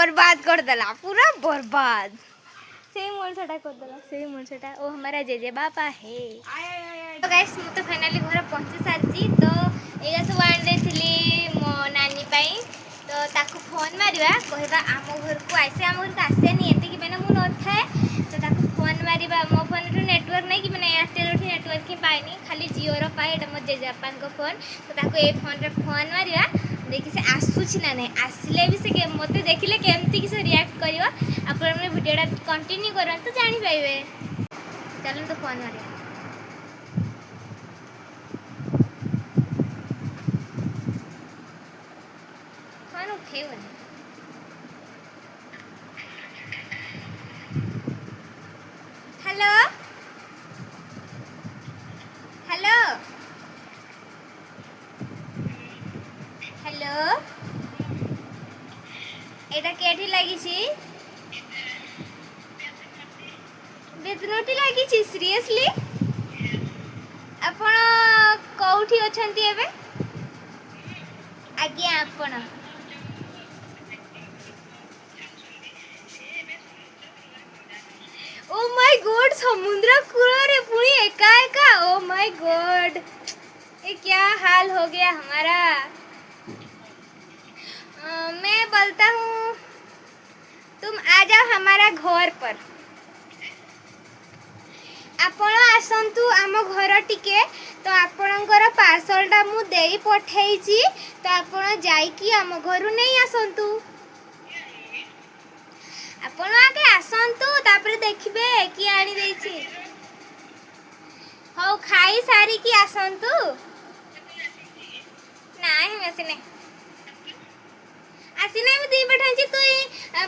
बर्बाद कर देला, पूरा बर्बाद। सही मनुष्यटा कर देला, सही मनुष्यटा। ओ हमारा जेजे बापा है। तो गाइस मु तो फाइनली घर पहुंची सारची। तो एगा सब आन देथिली मो नानी पाई। तो ताकू फोन मारिबा कहबा आम घर को आसे, आम घर को आसे नहीं एते कि मैंने मु न थाए। तो ताकू फोन मारिबा, मो फोन रो नेटवर्क नहीं कि मैंने एयरटेल रो नेटवर्क ही पाइनी, खाली जियो रो पाए। एटा मो जेजे बापा को फोन। तो ताकू ए फोन रे फोन मारिबा देखि से आसुछि ना नहीं, आसिले भी से मते देखिले केमती कि से रिएक्ट करियो। आपण में वीडियोटा कंटिन्यू करन तो जानि पाइबे। चलन तो फोन मारिया। फोन उठेबनी। हेलो हेलो हेलो, एटा केठी लागी छी? बेदनोटी लागी छी? सीरियसली आपण कोठी अछंती एबे? आज्ञा आपण ओ माय गॉड, समुद्र कूଳରେ पुणी एका एका। ओ माय गॉड, ये क्या हाल हो गया हमारा। मैं बोलता हूँ तुम आ जाओ हमारा घर पर। आपण आसंतु आम घर टिके। तो आपणकर पार्सलटा मु देई पठेइची। तो आपण जाईकी आम घरु नहीं आसंतु। आपण आगे आसंतु, तापर देखिबे कि आनी देइची। हो खाई सारी की आसंतु। नाही मेसे नहीं आसी नहीं, मु दी पठांची। तू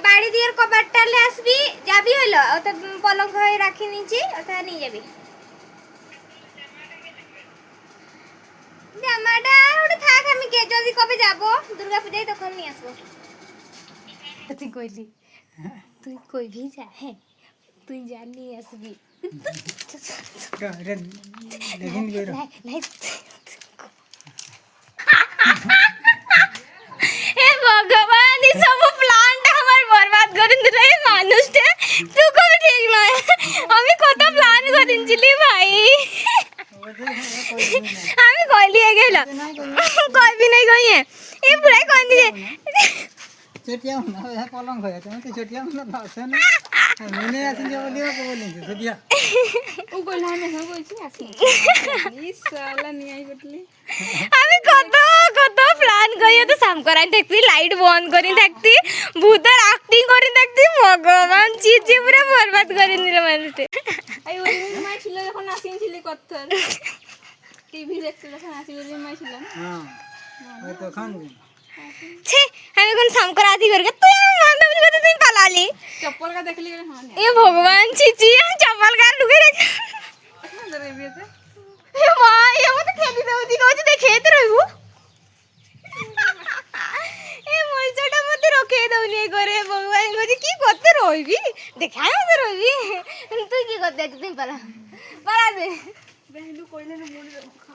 बाड़ी दियर कबाटटा ले आसबी जाबी होलो। ओ त पलंग होय राखी नीची, ओ त नहीं जाबी। জামাটা ওটা থাক, আমি কে যদি কবে যাব দুর্গা পূজায় তখন নিয়ে আসবো। তুই কইলি তুই কইবি যা, হ্যাঁ তুই যা নিয়ে আসবি। হে ভগবান, এই সব প্ল্যানটা আমার বরবাদ করে দিল এই মানুষটা। তুই কবে ঠিক নয়, আমি কত প্ল্যান করিনছিলি ভাই। আমি কইলি গেল কইবি নাই কইয়ে এই পুরাই কই দিছে छोटिया ना है पलंग है तो छोटिया ना আছে না মনে আছে যে বলিও কো বলিছে छोटिया ও কইলা না हो কইছি আসি ই সালা নি আই গটলি। আমি কত কত প্ল্যান কইয়ে তো সাম করাই থাকতি, লাইট বন্ধ করি থাকতি, ভূতের অ্যাক্টিং করি থাকতি। ভগবান চিচি পুরো বরবাদ করে দিল মানুষটা। আই ওই মাই ছিল যখন আসিনছিলি কত্তর টিভি দেখছিল তখন আসি ওই মাই ছিল। हां ওই তো খান छे हमें कौन संक्रांति करके तू मानव को तो तुम पलाली चप्पल का देखली हां ये भगवान चीची चप्पल का लुके देख जरे बेते ये मां ये मत खेली दउदी कहू जे खेत रहू। ए मरचटा मत रखे दउनी करे भगवान को की करते रहबी देखा मत रहबी। तू की करते तुम पला पला दे बेहलू कोइले न मोड़ खा